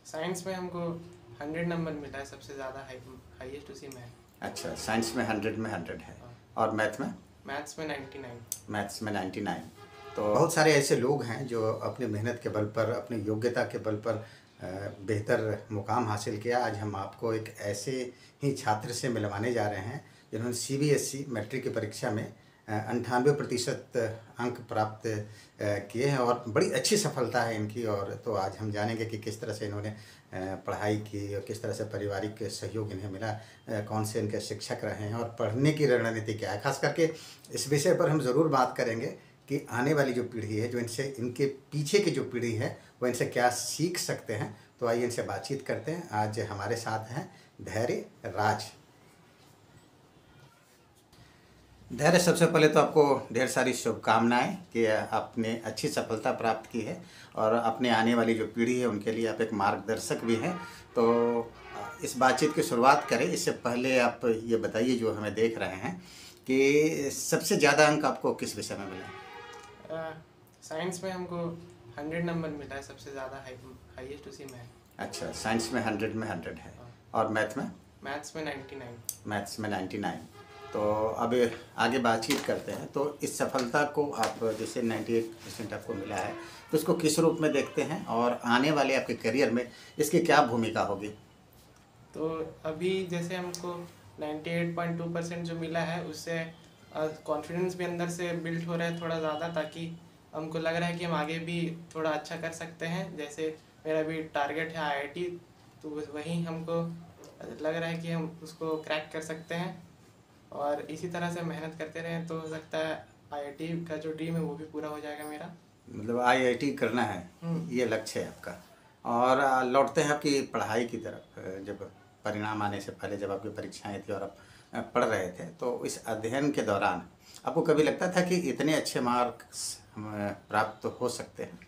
Science में हमको 100 number मिला है, सबसे ज़्यादा हाईएस्ट उसी में है। अच्छा, साइंस में 100 में 100 है। हाँ। और मैथ में? मैथ्स में 99। मैथ्स में 99। तो बहुत सारे ऐसे लोग हैं जो अपनी मेहनत के बल पर, अपनी योग्यता के बल पर बेहतर मुकाम हासिल किया। आज हम आपको एक ऐसे ही छात्र से मिलवाने जा रहे हैं जिन्होंने सीबीएसई मैट्रिक की परीक्षा में 98% अंक प्राप्त किए हैं और बड़ी अच्छी सफलता है इनकी। और तो आज हम जानेंगे कि किस तरह से इन्होंने पढ़ाई की और किस तरह से पारिवारिक सहयोग इन्हें मिला, कौन से इनके शिक्षक रहे हैं और पढ़ने की रणनीति क्या है। खास करके इस विषय पर हम ज़रूर बात करेंगे कि आने वाली जो पीढ़ी है, जो इनसे, इनके पीछे की जो पीढ़ी है, वो इनसे क्या सीख सकते हैं। तो आइए इनसे बातचीत करते हैं। आज हमारे साथ हैं धैर्य राज। धैर्य, सबसे पहले तो आपको ढेर सारी शुभकामनाएं कि आपने अच्छी सफलता प्राप्त की है और अपने आने वाली जो पीढ़ी है उनके लिए आप एक मार्गदर्शक भी हैं। तो इस बातचीत की शुरुआत करें इससे पहले आप ये बताइए, जो हमें देख रहे हैं, कि सबसे ज़्यादा अंक आपको किस विषय में मिले? साइंस में हमको 100 नंबर मिला है, सबसे ज़्यादा हाईएस्ट उसी में है। अच्छा, साइंस में 100 में 100 है। हाँ। और मैथ में? मैथ्स में 99। मैथ्स में 99। तो अब आगे बातचीत करते हैं। तो इस सफलता को आप, जैसे 98% आपको मिला है, तो इसको किस रूप में देखते हैं और आने वाले आपके करियर में इसकी क्या भूमिका होगी? तो अभी जैसे हमको 98.2% जो मिला है, उससे कॉन्फिडेंस भी अंदर से बिल्ड हो रहा है थोड़ा ज़्यादा, ताकि हमको लग रहा है कि हम आगे भी थोड़ा अच्छा कर सकते हैं। जैसे मेरा भी टारगेट है आईआईटी, तो वही हमको लग रहा है कि हम उसको क्रैक कर सकते हैं और इसी तरह से मेहनत करते रहें तो हो सकता है आईआईटी का जो ड्रीम है वो भी पूरा हो जाएगा मेरा। मतलब आईआईटी करना है, ये लक्ष्य है आपका। और लौटते हैं आपकी पढ़ाई की तरफ। जब परिणाम आने से पहले, जब आपकी परीक्षाएं थी और आप पढ़ रहे थे, तो इस अध्ययन के दौरान आपको कभी लगता था कि इतने अच्छे मार्क्स प्राप्त हो सकते हैं?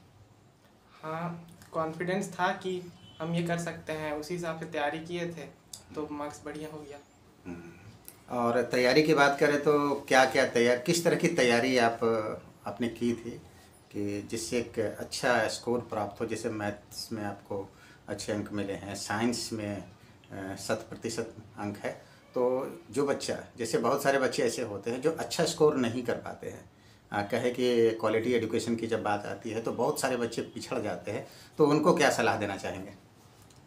हाँ, कॉन्फिडेंस था कि हम ये कर सकते हैं, उसी हिसाब से तैयारी किए थे तो मार्क्स बढ़िया हो गया। और तैयारी की बात करें तो क्या क्या किस तरह की तैयारी आपने की थी कि जिससे एक अच्छा स्कोर प्राप्त हो? जैसे मैथ्स में आपको अच्छे अंक मिले हैं, साइंस में 100% अंक है। तो जो बच्चा, जैसे बहुत सारे बच्चे ऐसे होते हैं जो अच्छा स्कोर नहीं कर पाते हैं, कहे कि क्वालिटी एजुकेशन की जब बात आती है तो बहुत सारे बच्चे पिछड़ जाते हैं, तो उनको क्या सलाह देना चाहेंगे?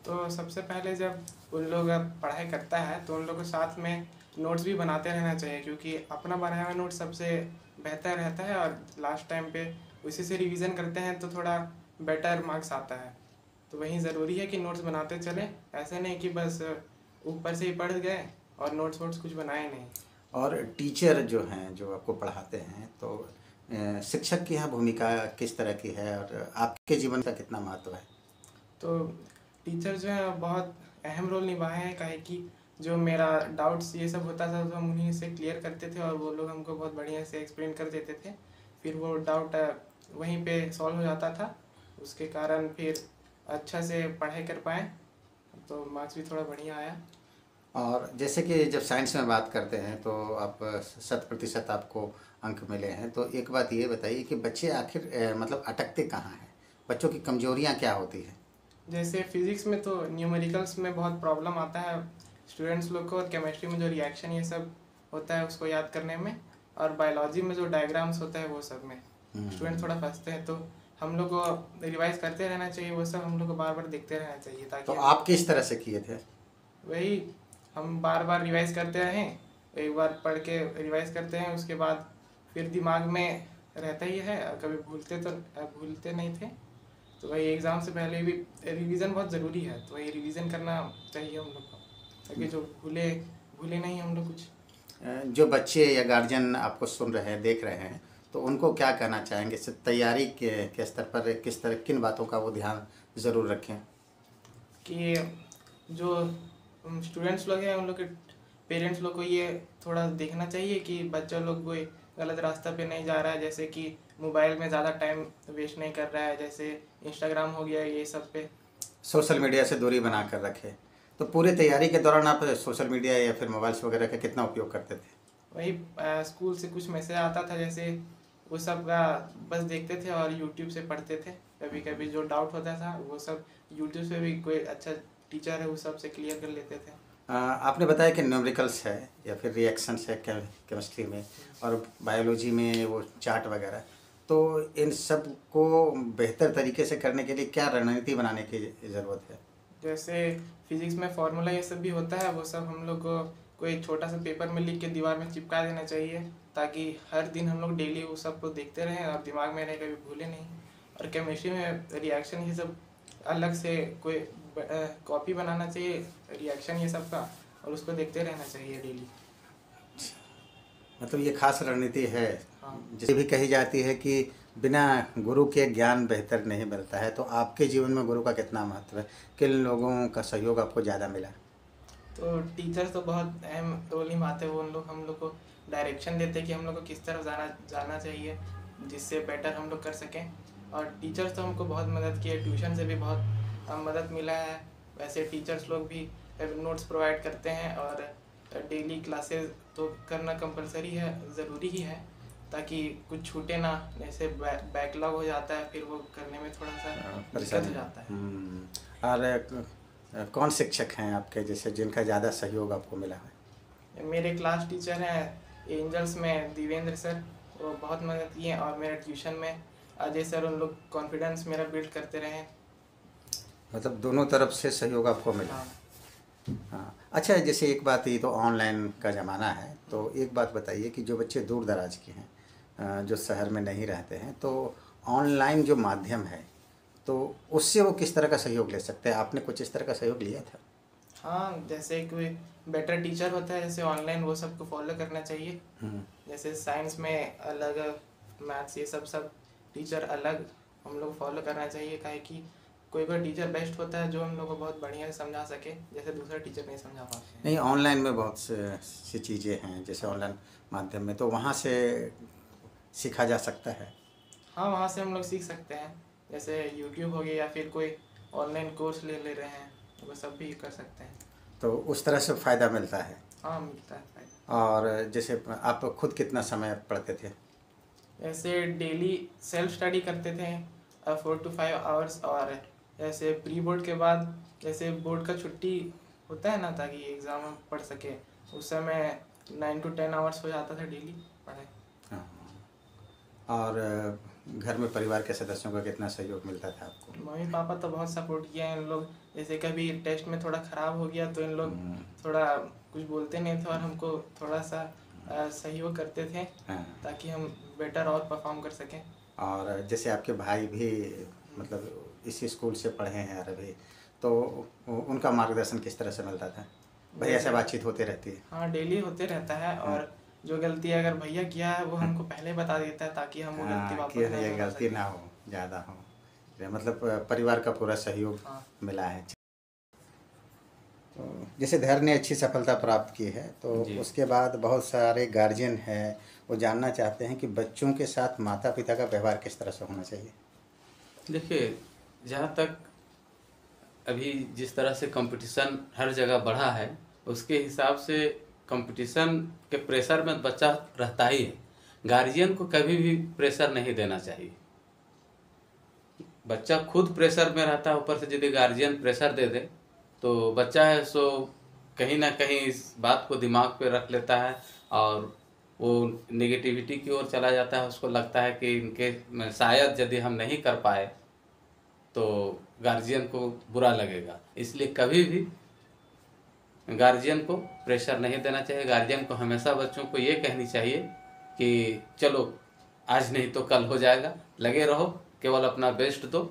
तो सबसे पहले जब उन लोग पढ़ाई करता है तो उन लोग को साथ में नोट्स भी बनाते रहना चाहिए, क्योंकि अपना बनाया हुआ नोट सबसे बेहतर रहता है और लास्ट टाइम पे उसी से रिवीजन करते हैं तो थोड़ा बेटर मार्क्स आता है। तो वही ज़रूरी है कि नोट्स बनाते चलें, ऐसे नहीं कि बस ऊपर से ही पढ़ गए और नोट्स वोट्स कुछ बनाए नहीं। और टीचर जो हैं, जो आपको पढ़ाते हैं, तो शिक्षक की यहाँ भूमिका किस तरह की है और आपके जीवन का कितना महत्व है? तो टीचर जो है बहुत अहम रोल निभाए हैं, काहे कि जो मेरा डाउट्स ये सब होता था तो हम उन्हीं से क्लियर करते थे और वो लोग हमको बहुत बढ़िया से एक्सप्लेन कर देते थे। फिर वो डाउट वहीं पे सॉल्व हो जाता था, उसके कारण फिर अच्छा से पढ़ाई कर पाए तो मार्क्स भी थोड़ा बढ़िया आया। और जैसे कि जब साइंस में बात करते हैं तो आप 100% आपको अंक मिले हैं, तो एक बात ये बताइए कि बच्चे आखिर मतलब अटकते कहाँ हैं? बच्चों की कमजोरियाँ क्या होती हैं? जैसे फिजिक्स में तो न्यूमेरिकल्स में बहुत प्रॉब्लम आता है स्टूडेंट्स लोग को, और केमिस्ट्री में जो रिएक्शन ये सब होता है उसको याद करने में, और बायोलॉजी में जो डायग्राम्स होता है वो सब में स्टूडेंट थोड़ा फंसते हैं। तो हम लोग को रिवाइज करते रहना चाहिए, वो सब हम लोग को बार बार देखते रहना चाहिए ताकि तो आप किस तरह से किए थे? वही हम बार बार रिवाइज करते रहें, एक बार पढ़ के रिवाइज करते हैं, उसके बाद फिर दिमाग में रहता ही है, कभी भूलते नहीं थे। तो वही एग्ज़ाम से पहले भी रिवीजन बहुत ज़रूरी है, तो वही रिवीजन करना चाहिए हम लोग को, ताकि जो भूले भूले नहीं हम लोग कुछ। जो बच्चे या गार्जियन आपको सुन रहे हैं, देख रहे हैं, तो उनको क्या कहना चाहेंगे? तैयारी के स्तर पर किस तरह, किन बातों का वो ध्यान ज़रूर रखें? कि जो स्टूडेंट्स लोग हैं उन लोग के पेरेंट्स लोग को ये थोड़ा देखना चाहिए कि बच्चा लोग कोई गलत रास्ता पे नहीं जा रहा है, जैसे कि मोबाइल में ज़्यादा टाइम वेस्ट नहीं कर रहा है, जैसे इंस्टाग्राम हो गया, ये सब पे सोशल मीडिया से दूरी बना कर रखें। तो पूरी तैयारी के दौरान आप सोशल मीडिया या फिर मोबाइल्स वगैरह का कितना उपयोग करते थे? वही स्कूल से कुछ मैसेज आता था जैसे वो सब का बस देखते थे और यूट्यूब से पढ़ते थे कभी कभी जो डाउट होता था वो सब यूट्यूब से भी कोई अच्छा टीचर है वो सब से क्लियर कर लेते थे। आपने बताया कि न्यूमेरिकल्स है या फिर रिएक्शंस है केमिस्ट्री में, और बायोलॉजी में वो चार्ट वगैरह, तो इन सब को बेहतर तरीके से करने के लिए क्या रणनीति बनाने की ज़रूरत है? जैसे फिजिक्स में फार्मूला ये सब भी होता है, वो सब हम लोग को कोई छोटा सा पेपर में लिख के दीवार में चिपका देना चाहिए, ताकि हर दिन हम लोग डेली वो सब को देखते रहें और दिमाग में रहे, कभी भूले नहीं। और केमिस्ट्री में रिएक्शन ये सब अलग से कोई कॉपी बनाना चाहिए रिएक्शन ये सब का, और उसको देखते रहना चाहिए डेली। मतलब ये खास रणनीति है। हाँ। जिसे भी कही जाती है कि बिना गुरु के ज्ञान बेहतर नहीं मिलता है, तो आपके जीवन में गुरु का कितना महत्व है? किन लोगों का सहयोग आपको ज़्यादा मिला? तो टीचर्स तो बहुत अहम रोल निभाते हैं, वो उन लोग हम लोग को डायरेक्शन देते हैं कि हम लोग को किस तरफ जाना चाहिए, जिससे बेटर हम लोग कर सकें। और टीचर्स तो हमको बहुत मदद की है, ट्यूशन से भी बहुत मदद मिला है। वैसे टीचर्स लोग भी नोट्स प्रोवाइड करते हैं, और डेली क्लासेस तो करना कंपलसरी है, ज़रूरी ही है, ताकि कुछ छूटे ना। जैसे बैकलॉग हो जाता है, फिर वो करने में थोड़ा सा दिक्कत हो जाता है। और कौन शिक्षक हैं आपके जैसे जिनका ज़्यादा सहयोग आपको मिला है? मेरे क्लास टीचर हैं एंजल्स में दिवेंद्र सर, वो बहुत मदद की है। और मेरे ट्यूशन में अजय सर, उन लोग कॉन्फिडेंस मेरा बिल्ड करते रहे। मतलब दोनों तरफ से सहयोग आपको मिला। हाँ। हाँ, अच्छा, जैसे एक बात, ये तो ऑनलाइन का ज़माना है, तो एक बात बताइए कि जो बच्चे दूर दराज के हैं, जो शहर में नहीं रहते हैं, तो ऑनलाइन जो माध्यम है, तो उससे वो किस तरह का सहयोग ले सकते हैं? आपने कुछ इस तरह का सहयोग लिया था? हाँ, जैसे कोई बेटर टीचर होता है जैसे ऑनलाइन, वो सबको फॉलो करना चाहिए। जैसे साइंस में अलग, मैथ्स ये सब टीचर अलग हम लोग फॉलो करना चाहिए, काहे कि कोई टीचर बेस्ट होता है जो हम लोग को बहुत बढ़िया से समझा सके, जैसे दूसरा टीचर नहीं समझा पाते। नहीं, ऑनलाइन में बहुत सी चीज़ें हैं, जैसे ऑनलाइन माध्यम में, तो वहाँ से सीखा जा सकता है। हाँ, वहाँ से हम लोग सीख सकते हैं, जैसे यूट्यूब हो गया या फिर कोई ऑनलाइन कोर्स ले रहे हैं, वो सब भी कर सकते हैं। तो उस तरह से फ़ायदा मिलता है। हाँ, मिलता है फायदा। और जैसे आप खुद कितना समय पढ़ते थे? ऐसे डेली सेल्फ स्टडी करते थे 4 to 5 आवर्स, और जैसे प्री बोर्ड के बाद जैसे बोर्ड का छुट्टी होता है ना, ताकि एग्ज़ाम में पढ़ सके, उस समय 9 to 10 आवर्स हो जाता था डेली पढ़ाई। हाँ। और घर में परिवार के सदस्यों का कितना सहयोग मिलता था आपको? मम्मी पापा तो बहुत सपोर्ट किया है इन लोग। जैसे कभी टेस्ट में थोड़ा ख़राब हो गया तो इन लोग थोड़ा कुछ बोलते नहीं थे, और हमको थोड़ा सा सहयोग करते थे, ताकि हम बेटर और परफॉर्म कर सकें। और जैसे आपके भाई भी मतलब इसी स्कूल से पढ़े हैं अभी, तो उनका मार्गदर्शन किस तरह से मिलता था? भैया से बातचीत होती रहती है? हाँ, डेली होते रहता है, और जो गलती अगर भैया किया है वो हमको पहले बता देता है, ताकि हम वो गलती वापस कि ये गलती ना हो, ज़्यादा हो। मतलब परिवार का पूरा सहयोग मिला है। तो जैसे धैर्य ने अच्छी सफलता प्राप्त की है, तो उसके बाद बहुत सारे गार्जियन हैं, वो जानना चाहते हैं कि बच्चों के साथ माता पिता का व्यवहार किस तरह से होना चाहिए। देखिए, जहाँ तक अभी जिस तरह से कंपटीशन हर जगह बढ़ा है, उसके हिसाब से कंपटीशन के प्रेशर में बच्चा रहता ही है। गार्जियन को कभी भी प्रेशर नहीं देना चाहिए। बच्चा खुद प्रेशर में रहता है, ऊपर से यदि गार्जियन प्रेशर दे दे तो बच्चा है सो कहीं ना कहीं इस बात को दिमाग पे रख लेता है, और वो नेगेटिविटी की ओर चला जाता है। उसको लगता है कि इनके शायद यदि हम नहीं कर पाए तो गार्जियन को बुरा लगेगा। इसलिए कभी भी गार्जियन को प्रेशर नहीं देना चाहिए। गार्जियन को हमेशा बच्चों को ये कहनी चाहिए कि चलो आज नहीं तो कल हो जाएगा, लगे रहो, केवल अपना बेस्ट दो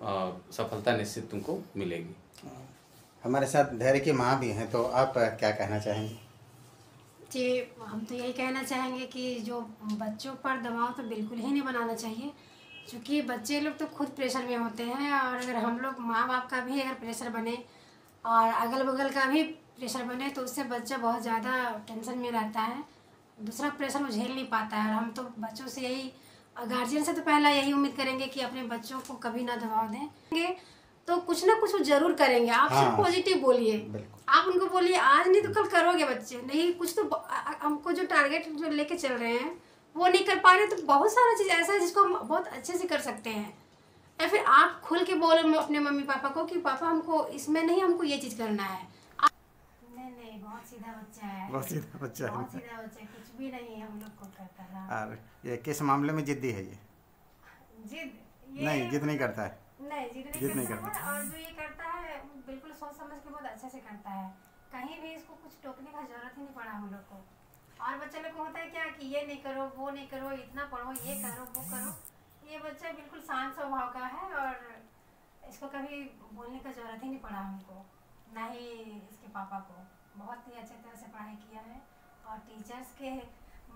और सफलता निश्चित तुमको मिलेगी। हमारे साथ धैर्य की माँ भी हैं, तो आप क्या कहना चाहेंगे? जी, हम तो यही कहना चाहेंगे कि जो बच्चों पर दबाव तो बिल्कुल ही नहीं बनाना चाहिए, क्योंकि बच्चे लोग तो खुद प्रेशर में होते हैं, और अगर हम लोग माँ बाप का भी अगर प्रेशर बने और अगल बगल का भी प्रेशर बने तो उससे बच्चा बहुत ज़्यादा टेंशन में रहता है, दूसरा प्रेशर वो झेल नहीं पाता है। और हम तो बच्चों से यही, गार्जियन से तो पहला यही उम्मीद करेंगे कि अपने बच्चों को कभी ना दबाव देंगे, तो कुछ ना कुछ वो जरूर करेंगे। आप सिर्फ पॉजिटिव बोलिए, आप उनको बोलिए आज नहीं तो कल करोगे बच्चे, नहीं कुछ तो हमको जो टारगेट जो लेके चल रहे हैं वो नहीं कर पा रहे, तो बहुत सारा चीज़ ऐसा है जिसको हम बहुत अच्छे से कर सकते हैं। या फिर आप खुल के बोलो अपने मम्मी पापा को कि पापा हमको इसमें नहीं, हमको ये चीज़ करना है। नहीं नहीं, बहुत सीधा बच्चा है, बहुत सीधा बच्चा बहुत है। सीधा बच्चा है, कुछ भी नहीं हम लोग को करता रहा। और ये किस मामले में जिद्दी है ये? जिद नहीं, जिद नहीं करता है। नहीं, जिद नहीं करता करता। है। और जो ये करता है बिल्कुल सोच समझ के बहुत अच्छे से करता है, कहीं भी इसको कुछ टोकने का जरूरत ही नहीं पड़ा हम लोग को। और बच्चे लोग को होता है क्या कि ये नहीं करो, वो नहीं करो, इतना पढ़ो, ये करो, वो करो। ये बच्चा बिल्कुल शांत स्वभाव का है और इसको कभी बोलने का जरूरत ही नहीं पड़ा हमको, ना ही इसके पापा को। बहुत ही अच्छे तरह से पढ़ाई किया है और टीचर्स के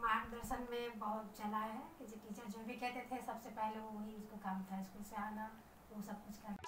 मार्गदर्शन में बहुत चला है कि जो टीचर जो भी कहते थे सबसे पहले वो वही उसको काम था, स्कूल से आना, वो सब कुछ करना।